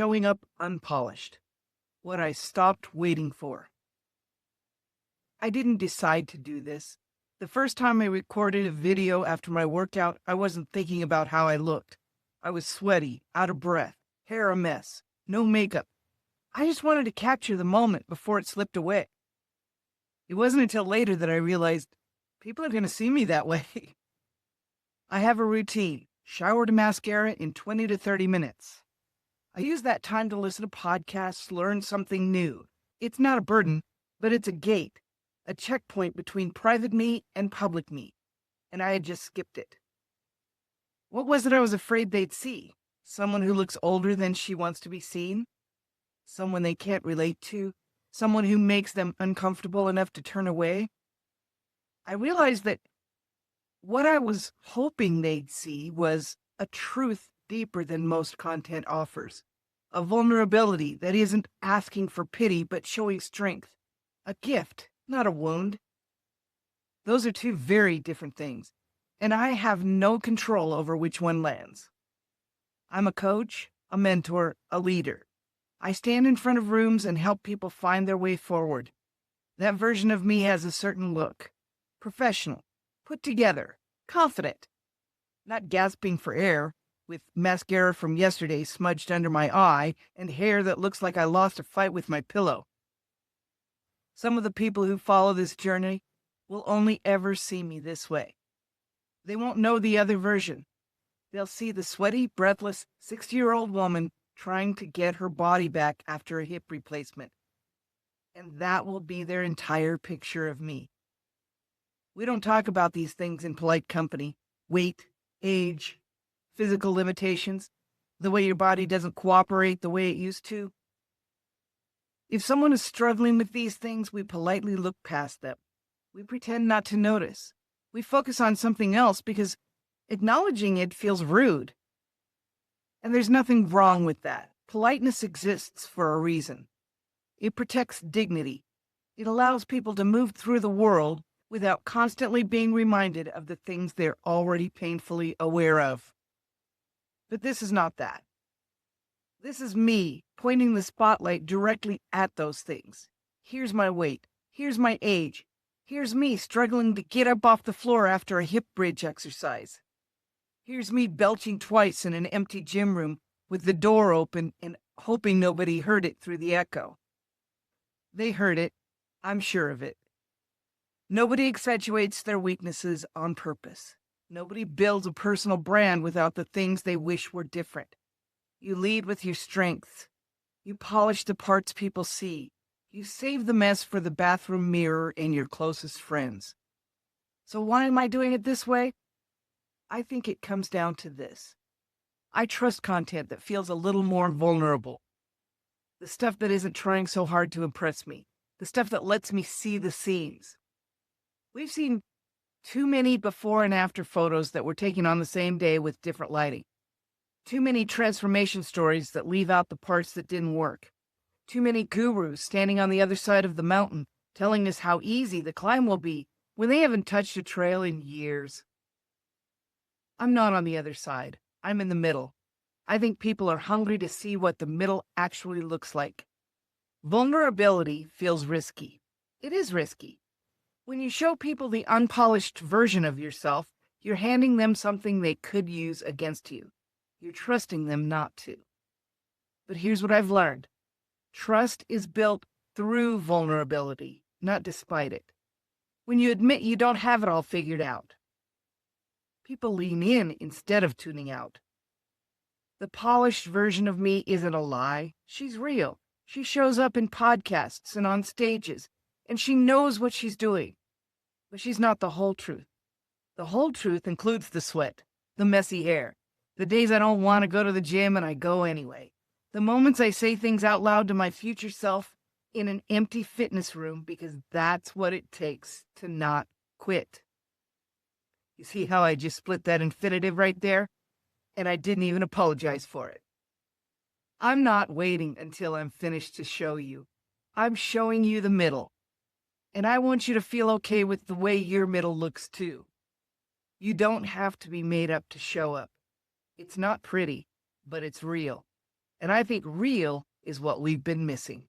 showing up unpolished. What I stopped waiting for. I didn't decide to do this. The first time I recorded a video after my workout, I wasn't thinking about how I looked. I was sweaty, out of breath, hair a mess, no makeup. I just wanted to capture the moment before it slipped away. It wasn't until later that I realized people are going to see me that way. I have a routine: shower to mascara in 20 to 30 minutes. I use that time to listen to podcasts, learn something new. It's not a burden, but it's a gate, a checkpoint between private me and public me, and I had just skipped it. What was it I was afraid they'd see? Someone who looks older than she wants to be seen? Someone they can't relate to? Someone who makes them uncomfortable enough to turn away? I realized that what I was hoping they'd see was a truth deeper than most content offers, a vulnerability that isn't asking for pity but showing strength, a gift, not a wound. Those are two very different things, and I have no control over which one lands. I'm a coach, a mentor, a leader. I stand in front of rooms and help people find their way forward. That version of me has a certain look: professional, put together, confident, not gasping for air, with mascara from yesterday smudged under my eye and hair that looks like I lost a fight with my pillow. Some of the people who follow this journey will only ever see me this way. They won't know the other version. They'll see the sweaty, breathless 60-year-old woman trying to get her body back after a hip replacement. And that will be their entire picture of me. We don't talk about these things in polite company: weight, age, physical limitations, the way your body doesn't cooperate the way it used to. If someone is struggling with these things, we politely look past them. We pretend not to notice. We focus on something else because acknowledging it feels rude. And there's nothing wrong with that. Politeness exists for a reason. It protects dignity. It allows people to move through the world without constantly being reminded of the things they're already painfully aware of. But this is not that. This is me pointing the spotlight directly at those things. Here's my weight. Here's my age. Here's me struggling to get up off the floor after a hip bridge exercise. Here's me belching twice in an empty gym room with the door open and hoping nobody heard it through the echo. They heard it. I'm sure of it. Nobody accentuates their weaknesses on purpose. Nobody builds a personal brand without the things they wish were different. You lead with your strengths. You polish the parts people see. You save the mess for the bathroom mirror and your closest friends. So why am I doing it this way? I think it comes down to this. I trust content that feels a little more vulnerable. The stuff that isn't trying so hard to impress me. The stuff that lets me see the seams. We've seen too many before and after photos that were taken on the same day with different lighting. Too many transformation stories that leave out the parts that didn't work. Too many gurus standing on the other side of the mountain telling us how easy the climb will be when they haven't touched a trail in years. I'm not on the other side. I'm in the middle. I think people are hungry to see what the middle actually looks like. Vulnerability feels risky. It is risky. When you show people the unpolished version of yourself, you're handing them something they could use against you. You're trusting them not to. But here's what I've learned. Trust is built through vulnerability, not despite it. When you admit you don't have it all figured out, people lean in instead of tuning out. The polished version of me isn't a lie. She's real. She shows up in podcasts and on stages, and she knows what she's doing. But she's not the whole truth. The whole truth includes the sweat, the messy hair, the days I don't want to go to the gym and I go anyway, the moments I say things out loud to my future self in an empty fitness room because that's what it takes to not quit. You see how I just split that infinitive right there? And I didn't even apologize for it. I'm not waiting until I'm finished to show you. I'm showing you the middle. And I want you to feel okay with the way your middle looks too. You don't have to be made up to show up. It's not pretty, but it's real. And I think real is what we've been missing.